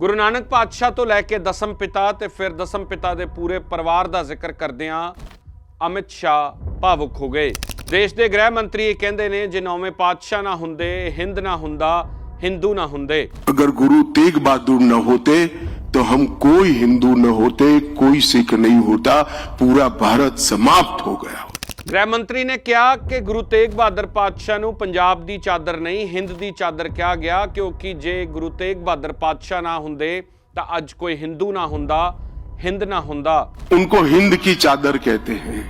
गुरु नानक पातशाह तो लैके दसम पिता ते फिर दसम पिता दे पूरे परिवार का जिक्र करदियां अमित शाह भावुक हो गए। देश के गृह मंत्री ये कहते ने जे नौवें पातशाह ना हुंदे, हिंद ना हुंदा, हिंदू ना हुंदे। अगर गुरु तेग बहादुर न होते तो हम कोई हिंदू न होते, कोई सिख नहीं होता, पूरा भारत समाप्त हो गया। गृह मंत्री ने कहा कि गुरु तेग बहादुर पातशाह नूं पंजाब दी चादर नहीं हिंद दी चादर कहा गया, क्योंकि जे गुरु तेग बहादुर पातशाह ना हुंदे तां अज कोई हिंदू ना हुंदा, हिंद ना हुंदा। उनको हिंद की चादर कहते हैं,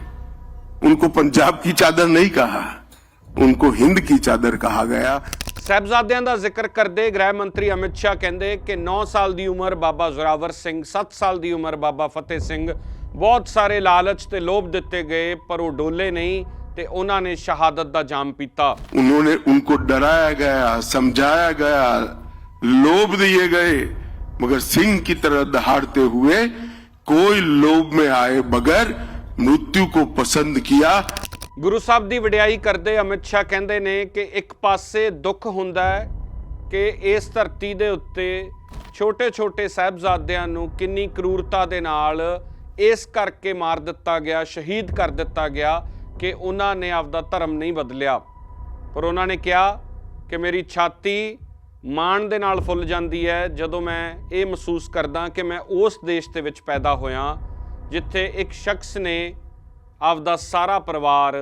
उनको पंजाब की चादर नहीं कहा, उनको हिंद की चादर कहा गया। साहिबजादियां दा जिक्र करदे गृह मंत्री अमित शाह कहंदे कि 9 साल दी उम्र बाबा जोरावर सिंह, 7 साल दी उम्र बाबा फतेह सिंह, बहुत सारे लालच ते लोभ दिते गए पर वो डोले नहीं ते उन्होंने शहादत दा जाम पीता। उन्होंने उनको डराया गया, समझाया गया, लोभ दिए गए, मगर सिंह की तरह दहाड़ते हुए कोई लोभ में आए बगैर मृत्यु को पसंद किया। गुरु साहब की वडियाई करते अमित शाह कहते ने कि एक पासे दुख हुंदा है कि इस धरती दे उत्ते छोटे छोटे साहिबजादियां नूं किन्नी क्रूरता दे नाल इस करके मार दिता गया, शहीद कर दिता गया कि उन्होंने आपदा धर्म नहीं बदलिया। पर उन्होंने कहा कि मेरी छाती माण दे नाल फुल जाती है जदों मैं ये महसूस करदा कि मैं उस देश दे विच पैदा होया जिथे एक शख्स ने आपदा सारा परिवार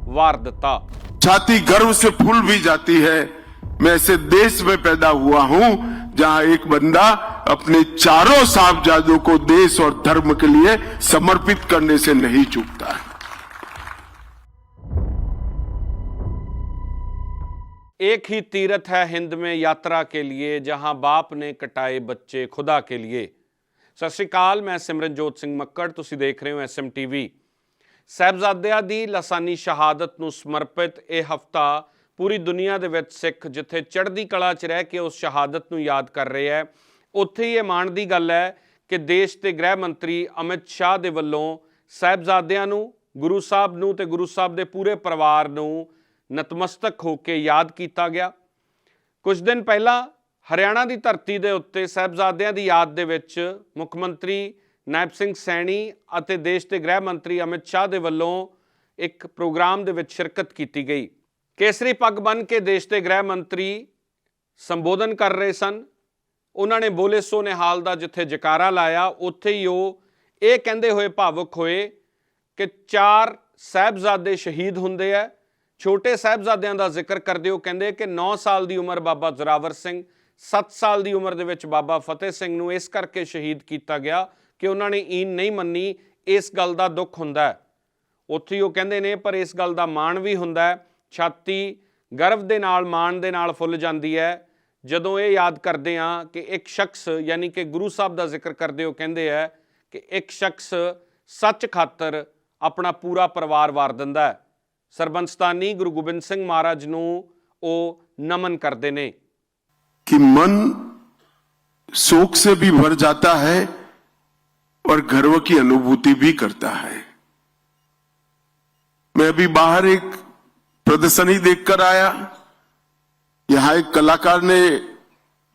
वार दिता। छाती गर्व से फूल भी जाती है। मैं ऐसे देश में पैदा हुआ हूं जहां एक बंदा अपने चारों साहबजादों को देश और धर्म के लिए समर्पित करने से नहीं चूकता है। एक ही तीर्थ है हिंद में यात्रा के लिए जहां बाप ने कटाए बच्चे खुदा के लिए। सत श्री अकाल, मैं सिमरनजोत सिंह मक्कड़, तुसीं देख रहे हो SM-TV। साहिबजादियां दी लासानी शहादत नूं समर्पित यह हफ्ता पूरी दुनिया दे विच सिख जिथे चढ़दी कला च रह के उस शहादत नूं याद कर रहे हैं, उत्थे ही ये माण दी गल है कि देश के गृह मंत्री अमित शाह दे वल्लों साहिबजादियां नूं, गुरु साहब नूं ते गुरु साहब दे पूरे परिवार नूं नतमस्तक होके याद किया गया। कुछ दिन पहला हरियाणा की धरती के उत्ते साहिबजादियां की याद दे विच मुख मंत्री नायब सिंह सैनी अते देश के गृह मंत्री अमित शाह दे वल्लों एक प्रोग्राम दे विच शिरकत की गई। केसरी पग बन के देश के गृह मंत्री संबोधन कर रहे सन। उन्होंने बोले सो निहाल का जिथे जकारा लाया, उत्थे ही वो ये कहते हुए भावुक होए कि 4 साहिबजादे शहीद हुंदे है। छोटे साहिबजादियां का जिक्र करते हो कहते कि 9 साल की उम्र बाबा जोरावर सिंह, 7 साल की उम्र दे विच बाबा फतेह सिंह नूं इस करके शहीद किया गया कि उन्होंने ईन नहीं मन्नी। इस गल का दुख हुंदा है। उत्थे ही वो कहते ने पर इस गल का माण भी हुंदा है। छाती गर्व दे नाल माण दे नाल फुल जाती है जदों ये याद करते हैं कि एक शख्स यानी कि गुरु साहब का जिक्र करते हो कहते हैं कि एक शख्स सच खातर अपना पूरा परिवार वार दिंदा है। सरबंसतानी गुरु गोबिंद सिंह महाराज नूं वो नमन करते ने कि मन शोक से भी भर जाता है और गर्व की अनुभूति भी करता है। मैं अभी बाहर एक प्रदर्शनी देखकर आया। यहां एक कलाकार ने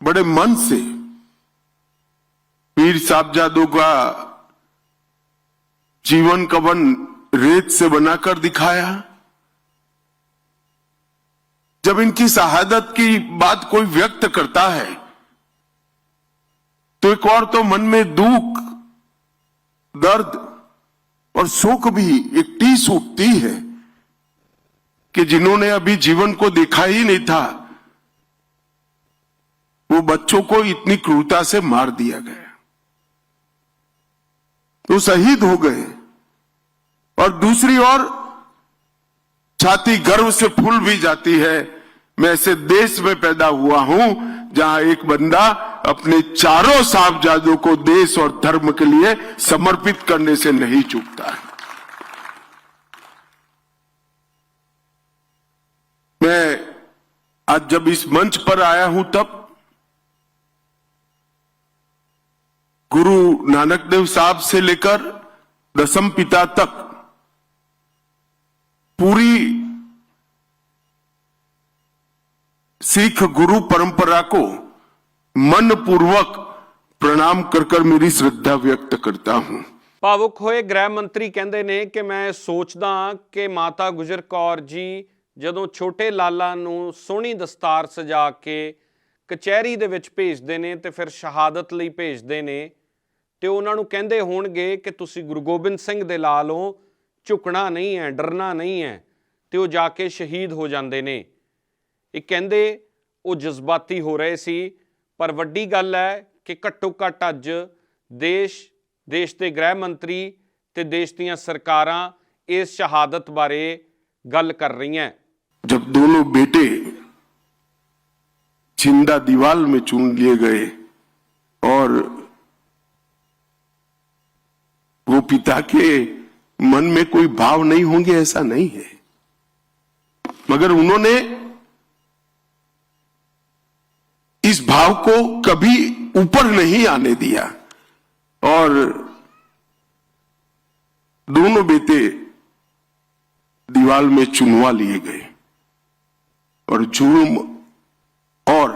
बड़े मन से वीर साहबजादों का जीवन कवन रेत से बनाकर दिखाया। जब इनकी शहादत की बात कोई व्यक्त करता है तो एक और तो मन में दुख, दर्द और शोक भी एक टीस उठती है कि जिन्होंने अभी जीवन को देखा ही नहीं था वो बच्चों को इतनी क्रूरता से मार दिया गया, तो शहीद हो गए। और दूसरी ओर छाती गर्व से फूल भी जाती है। मैं ऐसे देश में पैदा हुआ हूं जहां एक बंदा अपने चारों साहबजादों को देश और धर्म के लिए समर्पित करने से नहीं चूकता है। मैं आज जब इस मंच पर आया हूं तब गुरु नानक देव साहब से लेकर दसम पिता तक पूरी सिख गुरु परंपरा को मन पूर्वक प्रणाम कर कर मेरी श्रद्धा व्यक्त करता हूं। ਭਾਵੁਕ ਹੋਏ ਗ੍ਰਹਿ ਮੰਤਰੀ ਕਹਿੰਦੇ ਨੇ ਕਿ ਮੈਂ ਸੋਚਦਾ ਕਿ ਮਾਤਾ ਗੁਜਰ ਕੌਰ ਜੀ ਜਦੋਂ ਛੋਟੇ ਲਾਲਾ ਨੂੰ ਸੋਹਣੀ ਦਸਤਾਰ ਸਜਾ ਕੇ ਕਚਹਿਰੀ ਦੇ ਵਿੱਚ ਭੇਜਦੇ ਨੇ ਤੇ ਫਿਰ ਸ਼ਹਾਦਤ ਲਈ ਭੇਜਦੇ ਨੇ ਤੇ ਉਹਨਾਂ ਨੂੰ ਕਹਿੰਦੇ ਹੋਣਗੇ ਕਿ ਤੁਸੀਂ ਗੁਰੂ ਗੋਬਿੰਦ ਸਿੰਘ ਦੇ ਲਾਲੋਂ ਝੁਕਣਾ ਨਹੀਂ ਹੈ, ਡਰਨਾ ਨਹੀਂ ਹੈ, ਤੇ ਉਹ ਜਾ ਕੇ ਸ਼ਹੀਦ ਹੋ ਜਾਂਦੇ ਨੇ। ਇਹ ਕਹਿੰਦੇ ਉਹ ਜਜ਼ਬਾਤੀ ਹੋ ਰਹੇ ਸੀ, ਪਰ ਵੱਡੀ ਗੱਲ ਹੈ ਕਿ ਘੱਟੋ ਘੱਟ ਅੱਜ ਦੇਸ਼ ਦੇ ਗ੍ਰਹਿ ਮੰਤਰੀ ਤੇ ਦੇਸ਼ ਦੀਆਂ ਸਰਕਾਰਾਂ ਇਸ ਸ਼ਹਾਦਤ ਬਾਰੇ ਗੱਲ ਕਰ ਰਹੀਆਂ। जब दोनों बेटे जिंदा दीवार में चुन लिए गए और वो पिता के मन में कोई भाव नहीं होंगे ऐसा नहीं है, मगर उन्होंने इस भाव को कभी ऊपर नहीं आने दिया और दोनों बेटे दीवार में चुनवा लिए गए और जुर्म और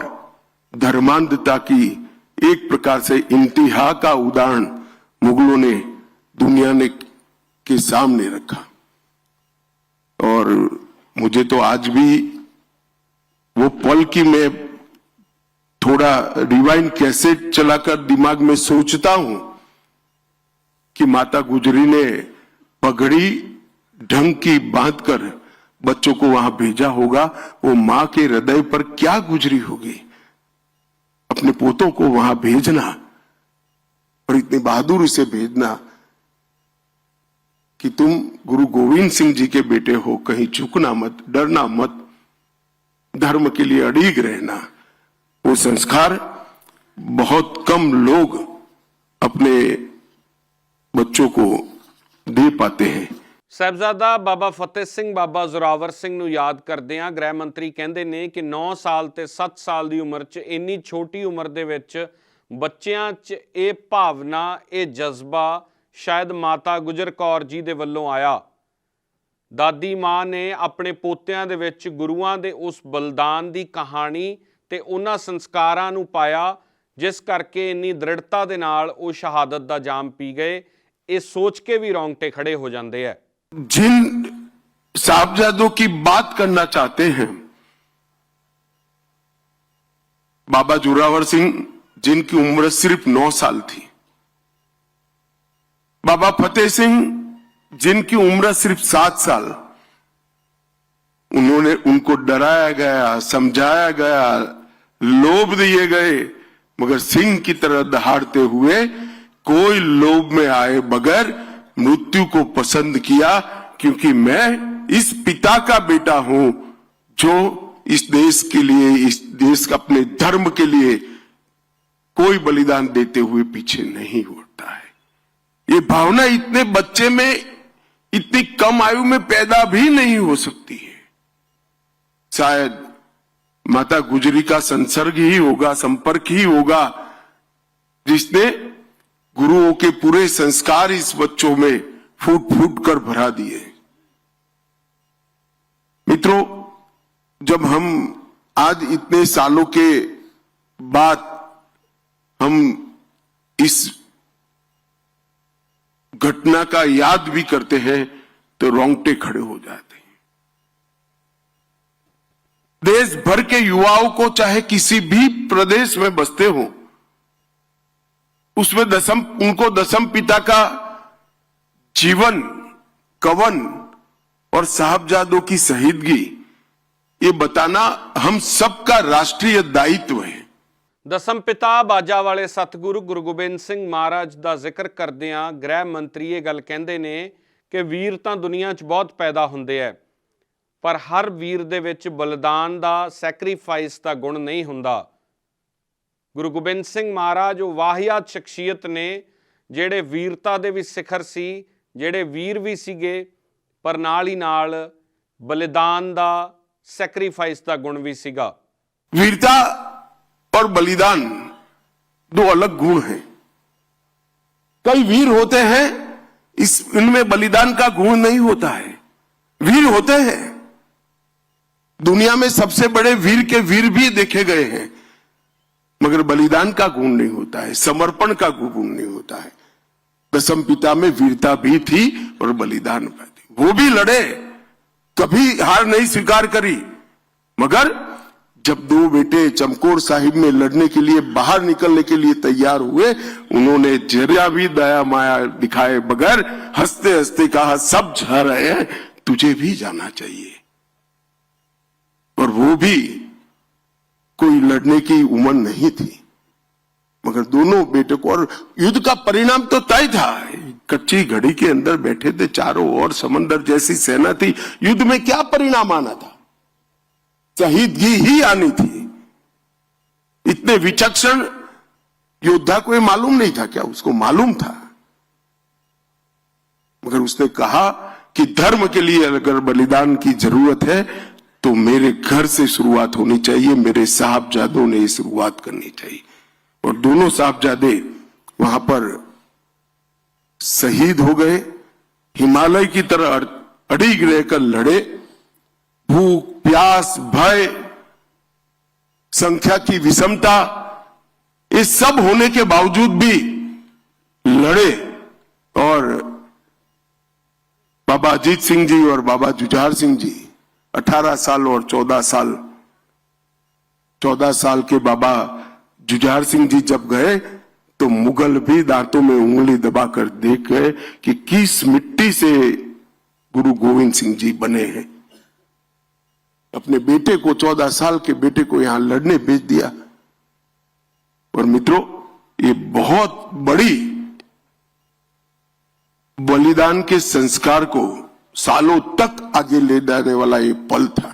धर्मांधता की एक प्रकार से इंतहा का उदाहरण मुगलों ने दुनिया ने के सामने रखा। और मुझे तो आज भी वो पल की मैं थोड़ा रिवाइंड कैसेट चलाकर दिमाग में सोचता हूं कि माता गुजरी ने पगड़ी ढंग की बांधकर बच्चों को वहां भेजा होगा, वो मां के हृदय पर क्या गुजरी होगी अपने पोतों को वहां भेजना और इतनी बहादुरी से भेजना कि तुम गुरु गोविंद सिंह जी के बेटे हो, कहीं झुकना मत, डरना मत, धर्म के लिए अड़िग रहना। वो संस्कार बहुत कम लोग अपने बच्चों को दे पाते हैं। ਸਾਹਿਬਜ਼ਾਦਾ ਬਾਬਾ ਫਤਿਹ ਸਿੰਘ ਬਾਬਾ ਜ਼ੋਰਾਵਰ ਸਿੰਘ ਨੂੰ ਯਾਦ ਕਰਦੇ ਹਾਂ। ਗ੍ਰਹਿ ਮੰਤਰੀ ਕਹਿੰਦੇ ਨੇ ਕਿ 9 ਸਾਲ ਤੇ 7 ਸਾਲ ਦੀ ਉਮਰ 'ਚ ਇੰਨੀ ਛੋਟੀ ਉਮਰ ਦੇ ਵਿੱਚ ਬੱਚਿਆਂ 'ਚ ਇਹ ਭਾਵਨਾ, ਇਹ ਜਜ਼ਬਾ ਸ਼ਾਇਦ ਮਾਤਾ ਗੁਜਰ ਕੌਰ ਜੀ ਦੇ ਵੱਲੋਂ ਆਇਆ। ਦਾਦੀ ਮਾਂ ਨੇ ਆਪਣੇ ਪੋਤਿਆਂ ਦੇ ਵਿੱਚ ਗੁਰੂਆਂ ਦੇ ਉਸ ਬਲਿਦਾਨ ਦੀ ਕਹਾਣੀ ਤੇ ਉਹਨਾਂ ਸੰਸਕਾਰਾਂ ਨੂੰ ਪਾਇਆ, ਜਿਸ ਕਰਕੇ ਇੰਨੀ ਦ੍ਰਿੜਤਾ ਦੇ ਨਾਲ ਉਹ ਸ਼ਹਾਦਤ ਦਾ ਜਾਮ ਪੀ ਗਏ। ਇਹ ਸੋਚ ਕੇ ਵੀ ਰੌਂਗਟੇ ਖੜੇ ਹੋ ਜਾਂਦੇ ਆ। जिन साहबजादों की बात करना चाहते हैं, बाबा जोरावर सिंह जिनकी उम्र सिर्फ 9 साल थी, बाबा फतेह सिंह जिनकी उम्र सिर्फ 7 साल, उनको डराया गया, समझाया गया, लोभ दिए गए, मगर सिंह की तरह दहाड़ते हुए कोई लोभ में आए बगैर मृत्यु को पसंद किया, क्योंकि मैं इस पिता का बेटा हूं जो इस देश के लिए, इस देश का अपने धर्म के लिए कोई बलिदान देते हुए पीछे नहीं हटता है। ये भावना इतने बच्चे में, इतनी कम आयु में पैदा भी नहीं हो सकती है। शायद माता गुजरी का संसर्ग ही होगा, संपर्क ही होगा, जिसने गुरुओं के पूरे संस्कार इस बच्चों में फूट फूट कर भरा दिए। मित्रों, जब हम आज इतने सालों के बाद हम इस घटना का याद भी करते हैं तो रोंगटे खड़े हो जाते हैं। देश भर के युवाओं को, चाहे किसी भी प्रदेश में बसते हो, उसमें उनको दसम पिता का जीवन, कवन और साहबजादों की शहीदगी ये बताना हम सबका राष्ट्रीय दायित्व है। ਦਸਮ ਪਿਤਾ ਬਾਜਾ ਵਾਲੇ ਸਤਿਗੁਰੂ ਗੁਰੂ ਗੋਬਿੰਦ ਸਿੰਘ ਮਹਾਰਾਜ ਦਾ ਜ਼ਿਕਰ ਕਰਦਿਆਂ ਗ੍ਰਹਿ ਮੰਤਰੀ ਇਹ ਗੱਲ ਕਹਿੰਦੇ ਨੇ ਕਿ ਵੀਰ ਤਾਂ ਦੁਨੀਆ 'ਚ ਬਹੁਤ ਪੈਦਾ ਹੁੰਦੇ ਹੈ, ਪਰ ਹਰ ਵੀਰ ਦੇ ਵਿੱਚ ਬਲਿਦਾਨ ਦਾ, ਸੈਕਰੀਫਾਈਸ ਦਾ ਗੁਣ ਨਹੀਂ ਹੁੰਦਾ। ਗੁਰੂ ਗੋਬਿੰਦ ਸਿੰਘ ਮਹਾਰਾਜ ਉਹ ਵਾਹਿਆਤ ਸ਼ਖਸੀਅਤ ਨੇ ਜਿਹੜੇ ਵੀਰਤਾ ਦੇ ਵੀ ਸਿਖਰ ਸੀ, ਜਿਹੜੇ ਵੀਰ ਵੀ ਸੀਗੇ, ਪਰ ਨਾਲ ਹੀ ਨਾਲ ਬਲਿਦਾਨ ਦਾ, ਸੈਕਰੀਫਾਈਸ ਦਾ ਗੁਣ ਵੀ ਸੀਗਾ। वीरता और बलिदान दो अलग गुण हैं। कई वीर होते हैं, इनमें बलिदान का गुण नहीं होता है। वीर होते हैं, दुनिया में सबसे बड़े वीर के वीर भी देखे गए हैं, मगर बलिदान का गुण नहीं होता है, समर्पण का गुण नहीं होता है। दशम पिता में वीरता भी थी और बलिदान भी थी। वो भी लड़े, कभी हार नहीं स्वीकार करी। मगर जब दो बेटे चमकौर साहिब में लड़ने के लिए बाहर निकलने के लिए तैयार हुए, उन्होंने जरा भी दया माया दिखाए बगैर हंसते हंसते कहा, सब जा रहे हैं, तुझे भी जाना चाहिए। और वो भी कोई लड़ने की उम्र नहीं थी, मगर दोनों बेटे को, और युद्ध का परिणाम तो तय था। कच्ची घड़ी के अंदर बैठे थे, चारों ओर समंदर जैसी सेना थी। युद्ध में क्या परिणाम आना था? शहीदगी ही आनी थी। इतने विचक्षण योद्धा को ये मालूम नहीं था क्या? उसको मालूम था, मगर उसने कहा कि धर्म के लिए अगर बलिदान की जरूरत है तो मेरे घर से शुरुआत होनी चाहिए, मेरे साहबजादों ने शुरुआत करनी चाहिए। और दोनों साहबजादे वहां पर शहीद हो गए। हिमालय की तरह अड़िग रहकर लड़े। भूख, प्यास, भय, संख्या की विषमता, ये सब होने के बावजूद भी लड़े। और बाबा अजीत सिंह जी और बाबा जुझार सिंह जी 18 साल और 14 साल, 14 साल के बाबा जुझार सिंह जी जब गए तो मुगल भी दांतों में उंगली दबाकर देख गए कि किस मिट्टी से गुरु गोविंद सिंह जी बने हैं। अपने बेटे को, 14 साल के बेटे को यहां लड़ने भेज दिया। और मित्रों, ये बहुत बड़ी बलिदान के संस्कार को सालों तक आगे ले जाने वाला ये पल था।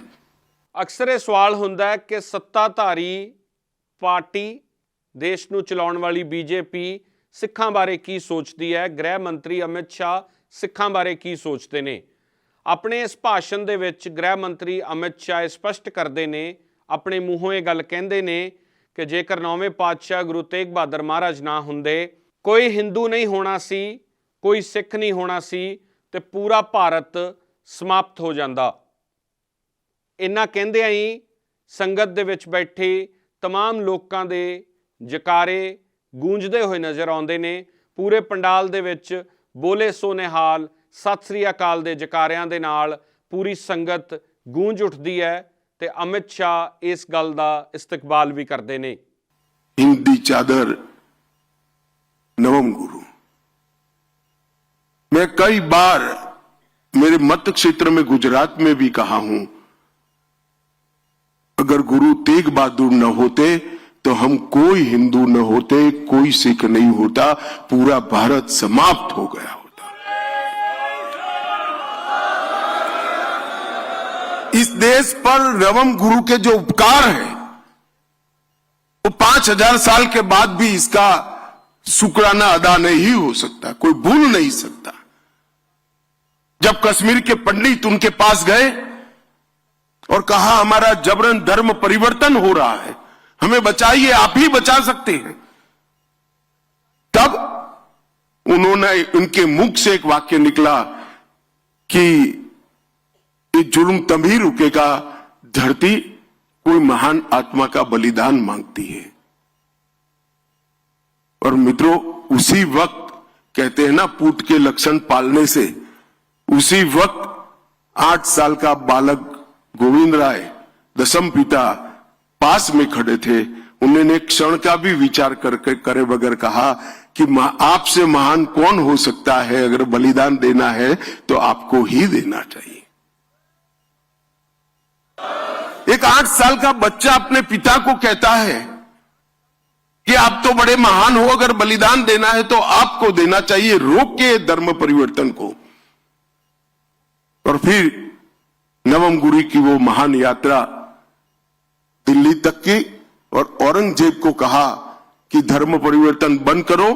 अक्सर ये सवाल ਹੁੰਦਾ है कि सत्ताधारी पार्टी, देश ਨੂੰ ਚਲਾਉਣ ਵਾਲੀ बीजेपी ਸਿੱਖਾਂ ਬਾਰੇ ਕੀ ਸੋਚਦੀ ਹੈ? ਗ੍ਰਹਿ ਮੰਤਰੀ ਅਮਿਤ ਸ਼ਾਹ ਸਿੱਖਾਂ ਬਾਰੇ ਕੀ ਸੋਚਦੇ ਨੇ? ਆਪਣੇ ਇਸ ਭਾਸ਼ਣ ਦੇ ਵਿੱਚ ਗ੍ਰਹਿ ਮੰਤਰੀ ਅਮਿਤ ਸ਼ਾਹ ਇਹ ਸਪਸ਼ਟ ਕਰਦੇ ਨੇ, ਆਪਣੇ ਮੂੰਹੋਂ ਇਹ ਗੱਲ ਕਹਿੰਦੇ ਨੇ ਕਿ ਜੇਕਰ 9ਵੇਂ ਪਾਤਸ਼ਾਹ ਗੁਰੂ ਤੇਗ ਬਹਾਦਰ ਮਹਾਰਾਜ ਨਾ ਹੁੰਦੇ, ਕੋਈ ਹਿੰਦੂ ਨਹੀਂ ਹੋਣਾ ਸੀ, ਕੋਈ ਸਿੱਖ ਨਹੀਂ ਹੋਣਾ ਸੀ ਤੇ ਪੂਰਾ ਭਾਰਤ ਸਮਾਪਤ ਹੋ ਜਾਂਦਾ। ਇੰਨਾ ਕਹਿੰਦਿਆਂ ਹੀ ਸੰਗਤ ਦੇ ਵਿੱਚ ਬੈਠੇ तमाम ਲੋਕਾਂ ਦੇ ਜਕਾਰੇ ਗੂੰਜਦੇ ਹੋਏ ਨਜ਼ਰ ਆਉਂਦੇ ਨੇ। ਪੂਰੇ ਪੰਡਾਲ ਦੇ ਵਿੱਚ ਬੋਲੇ ਸੋ ਨਿਹਾਲ, ਸਤਿ ਸ੍ਰੀ ਅਕਾਲ ਦੇ ਜਕਾਰਿਆਂ ਦੇ ਨਾਲ ਪੂਰੀ ਸੰਗਤ ਗੂੰਜ ਉੱਠਦੀ ਹੈ ਤੇ ਅਮਿਤ ਸ਼ਾਹ ਇਸ ਗੱਲ ਦਾ ਇਸਤਕਬਾਲ ਵੀ ਕਰਦੇ ਨੇ। हिंदी चादर नवम गुरु। मैं कई बार मेरे मत क्षेत्र में गुजरात में भी कहा हूं, अगर गुरु तेग बहादुर न होते तो हम कोई हिंदू न होते, कोई सिख नहीं होता, पूरा भारत समाप्त हो गया होता। इस देश पर नवम गुरु के जो उपकार है वो 5000 साल के बाद भी इसका शुक्राना अदा नहीं हो सकता, कोई भूल नहीं सकता। जब कश्मीर के पंडित उनके पास गए और कहा हमारा जबरन धर्म परिवर्तन हो रहा है, हमें बचाइए, आप ही बचा सकते हैं, तब उन्होंने, उनके मुख से एक वाक्य निकला कि ये जुल्म तभी रुकेगा धरती कोई महान आत्मा का बलिदान मांगती है। और मित्रों, उसी वक्त कहते हैं ना, पूत के लक्षण पालने से, उसी वक्त 8 साल का बालक गोविंद राय, दशम पिता, पास में खड़े थे। उन्होंने क्षण का भी विचार करके करे बगैर कहा कि आपसे महान कौन हो सकता है, अगर बलिदान देना है तो आपको ही देना चाहिए। एक 8 साल का बच्चा अपने पिता को कहता है कि आप तो बड़े महान हो, अगर बलिदान देना है तो आपको देना चाहिए, रोक के धर्म परिवर्तन को। और फिर नवम गुरु की वो महान यात्रा दिल्ली तक की, और औरंगजेब को कहा कि धर्म परिवर्तन बंद करो,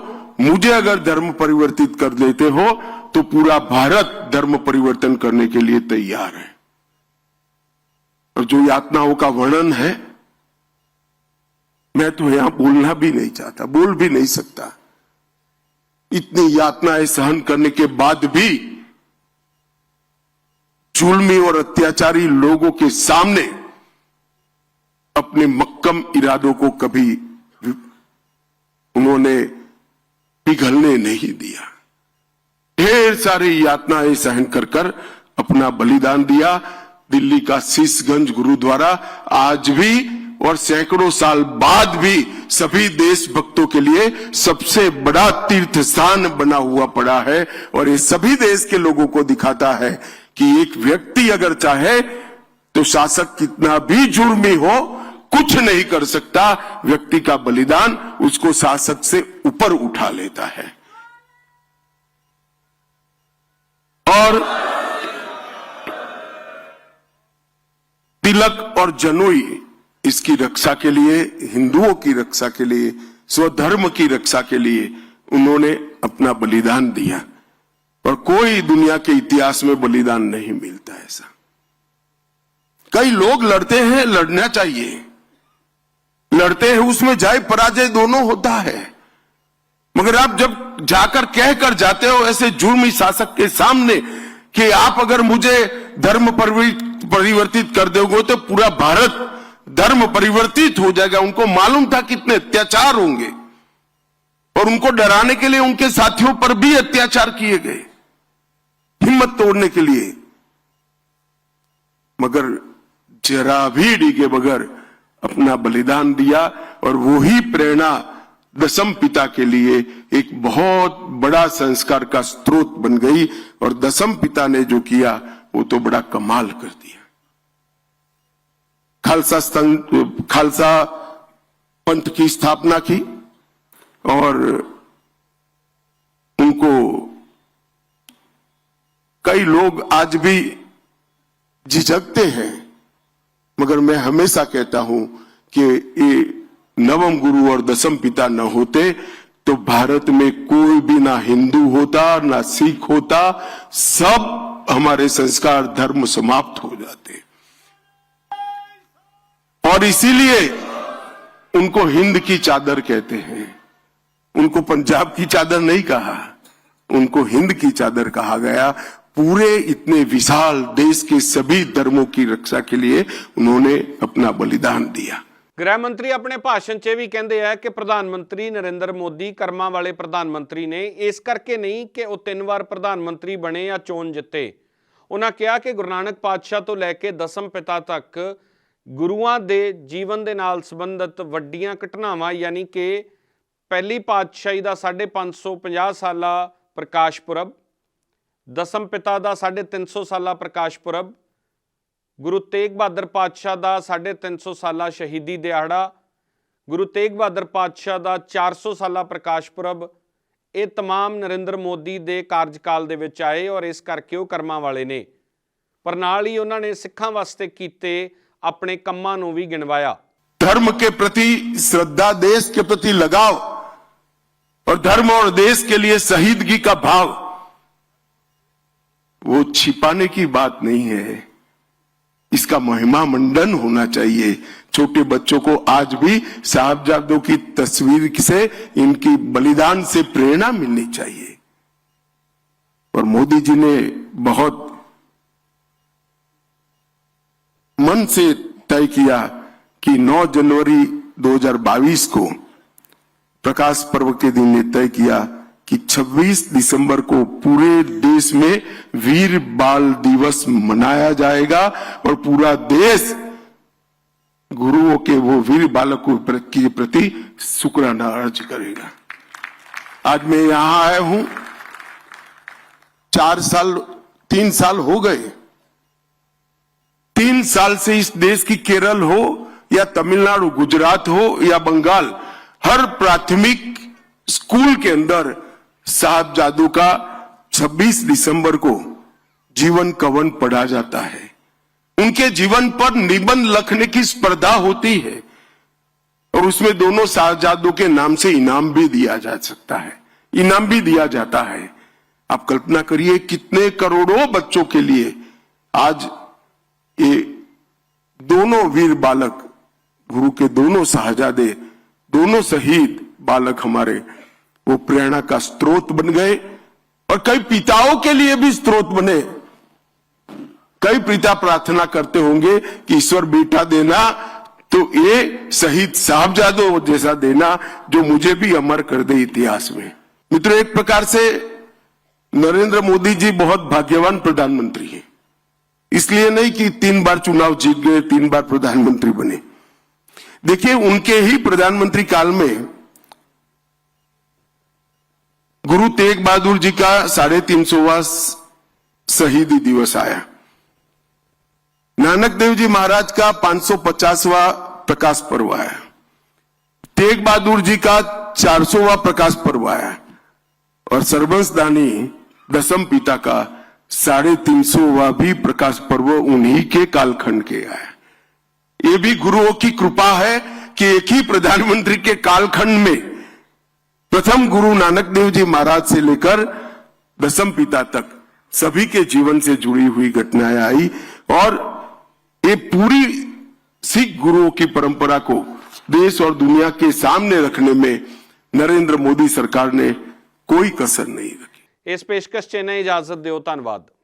मुझे अगर धर्म परिवर्तित कर देते हो तो पूरा भारत धर्म परिवर्तन करने के लिए तैयार है। और जो यातनाओं का वर्णन है, मैं तो यहां बोलना भी नहीं चाहता, बोल भी नहीं सकता। इतनी यातनाएं सहन करने के बाद भी जुल्मी और अत्याचारी लोगों के सामने अपने मक्कम इरादों को कभी उन्होंने पिघलने नहीं दिया। ढेर सारी यातनाएं सहन कर कर अपना बलिदान दिया। दिल्ली का शीशगंज गुरुद्वारा आज भी और सैकड़ों साल बाद भी सभी देशभक्तों के लिए सबसे बड़ा तीर्थ स्थान बना हुआ पड़ा है। और ये सभी देश के लोगों को दिखाता है कि एक व्यक्ति अगर चाहे तो शासक कितना भी जुर्मी हो कुछ नहीं कर सकता। व्यक्ति का बलिदान उसको शासक से ऊपर उठा लेता है। और तिलक और जनेऊ इसकी रक्षा के लिए, हिंदुओं की रक्षा के लिए, स्वधर्म की रक्षा के लिए उन्होंने अपना बलिदान दिया। और कोई दुनिया के इतिहास में बलिदान नहीं मिलता ऐसा। कई लोग लड़ते हैं, लड़ना चाहिए, लड़ते हैं, उसमें जय पराजय दोनों होता है। मगर आप जब जाकर कहकर जाते हो ऐसे जुर्मी शासक के सामने कि आप अगर मुझे धर्म परिवर्तित कर दोगे तो पूरा भारत धर्म परिवर्तित हो जाएगा। उनको मालूम था कितने अत्याचार होंगे और उनको डराने के लिए उनके साथियों पर भी अत्याचार किए गए हिम्मत तोड़ने के लिए। मगर जरा भी डिगे बगैर अपना बलिदान दिया। और वही प्रेरणा दशम पिता के लिए एक बहुत बड़ा संस्कार का स्रोत बन गई। और दशम पिता ने जो किया वो तो बड़ा कमाल कर दिया। खालसा पंथ की स्थापना की और उनको कई लोग आज भी झिझकते हैं। मगर मैं हमेशा कहता हूं कि ये नवम गुरु और दशम पिता न होते तो भारत में कोई भी ना हिंदू होता ना सिख होता, सब हमारे संस्कार धर्म समाप्त हो जाते। और इसीलिए उनको हिंद की चादर कहते हैं। उनको पंजाब की चादर नहीं कहा, उनको हिंद की चादर कहा गया। पूरे इतने विशाल देश के सभी धर्मों की रक्षा के लिए उन्होंने अपना बलिदान दिया। गृह मंत्री अपने भाषण 'ਚ भी कहते हैं कि प्रधानमंत्री नरेंद्र मोदी कर्मा वाले प्रधानमंत्री ने, इस करके नहीं कि वो 3 बार प्रधानमंत्री बने या चोन जिते। उन्होंने कहा कि गुरु नानक पातशाह तो लैके दसम पिता तक गुरुआं दे जीवन दे नाल संबंधित वड्डियां घटनावां यानी कि पहली पातशाही का 550 साला प्रकाश पुरब, दसम पिता का 350 साला प्रकाश पुरब, गुरु तेग बहादुर पातशाह का 350 साला शहीदी दिहाड़ा, गुरु तेग बहादुर पातशाह का 400 साला प्रकाश पुरब, ये तमाम नरेंद्र मोदी के कार्यकाल दे विच आए और इस करके वो कर्मा वाले ने। पर नाल ही उन्होंने सिखां वास्ते कीते अपने कम्मां नूं भी गिणवाया। धर्म के प्रति श्रद्धा, देश के प्रति लगाव और धर्म और देश के लिए शहीदगी का भाव, वो छिपाने की बात नहीं है। इसका महिमा मंडन होना चाहिए। छोटे बच्चों को आज भी साहबजादों की तस्वीर से, इनकी बलिदान से प्रेरणा मिलनी चाहिए। और मोदी जी ने बहुत मन से तय किया कि 9 जनवरी 2022 को प्रकाश पर्व के दिन ने तय किया कि 26 दिसंबर को पूरे देश में वीर बाल दिवस मनाया जाएगा और पूरा देश गुरुओं के वो वीर बालकों के प्रति शुक्राना अर्ज करेगा। आज मैं यहां आया हूं, 3 साल हो गए। 3 साल से इस देश की केरल हो या तमिलनाडु, गुजरात हो या बंगाल, हर प्राथमिक स्कूल के अंदर साहबजादों का 26 दिसंबर को जीवन कवन पढ़ा जाता है। उनके जीवन पर निबंध लिखने की स्पर्धा होती है और उसमें दोनों साहबजादों के नाम से इनाम भी दिया जा सकता है, इनाम भी दिया जाता है। आप कल्पना करिए कितने करोड़ों बच्चों के लिए आज ये दोनों वीर बालक, गुरु के दोनों साहबजादे, दोनों शहीद बालक हमारे, वो प्रेरणा का स्रोत बन गए। और कई पिताओं के लिए भी स्रोत बने। कई पिता प्रार्थना करते होंगे कि ईश्वर बेटा देना तो ये शहीद साहबजादों जैसा देना जो मुझे भी अमर कर दे इतिहास में। मित्रों, एक प्रकार से नरेंद्र मोदी जी बहुत भाग्यवान प्रधानमंत्री हैं। इसलिए नहीं कि 3 बार चुनाव जीत गए, 3 बार प्रधानमंत्री बने। देखिए, उनके ही प्रधानमंत्री काल में गुरु तेग बहादुर जी का 350वां शहीदी दिवस आया। नानक देव जी महाराज का 550वां प्रकाश पर्व आया। तेग बहादुर जी का 400वां प्रकाश पर्व आया और सर्वंसदानी दसम पिता का 350वां भी प्रकाश पर्व उन्हीं के कालखंड के आया। ये भी गुरुओं की कृपा है कि एक ही प्रधानमंत्री के कालखंड में प्रथम गुरु नानक देव जी महाराज से लेकर दसम पिता तक सभी के जीवन से जुड़ी हुई घटनाएं आई और ये पूरी सिख गुरुओं की परंपरा को देश और दुनिया के सामने रखने में नरेंद्र मोदी सरकार ने कोई कसर नहीं रखी। इस पेशकश 'ਚ इजाजत दिओ। धन्यवाद।